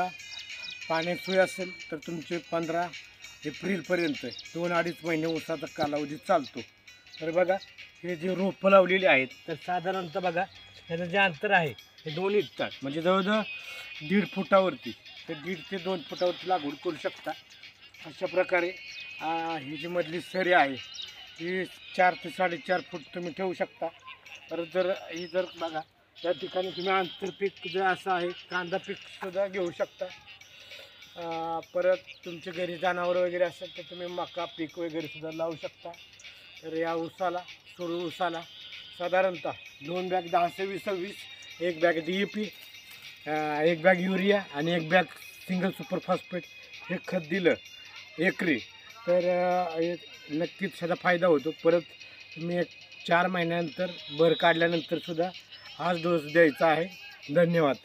शकता. पाण्याची सोय असेल तर तुमचे 15 एप्रिलपर्यंत 2-2.5 महिने ऊसाचा कालावधी चालतो. तर बघा हे जे रोपं लावलेली आहेत तर साधारणतः बघा त्याचं जे अंतर आहे हे 2 इंचात म्हणजे जवळजवळ 1.5 फुटावरती ते 1.5 ते 2 फुटावरती लागवड करू शकता. अशा प्रकारे ही जी मधली सरी आहे ही 4 ते 4.5 फूट तुम्ही ठेवू शकता. परत जर बघा त्या ठिकाणी तुम्ही आंतरपीक जर असं आहे कांदा पीकसुद्धा घेऊ शकता. परत तुमच्या घरी जनावरं वगैरे असेल तर तुम्ही मका पीक वगैरे सुद्धा लावू शकता. तर या ऊसाला सुरू ऊसाला साधारणतः 2 bag 10-26-26, 1 bag DAP, 1 bag urea आणि 1 बॅग सिंगल सुपर फॉस्फेट हे खत दिलं एकरी तर नक्कीच ह्याचा फायदा होतो. परत तुम्ही 4 महिन्यानंतर भर काढल्यानंतर सुद्धा हाच डोस द्यायचा आहे. धन्यवाद.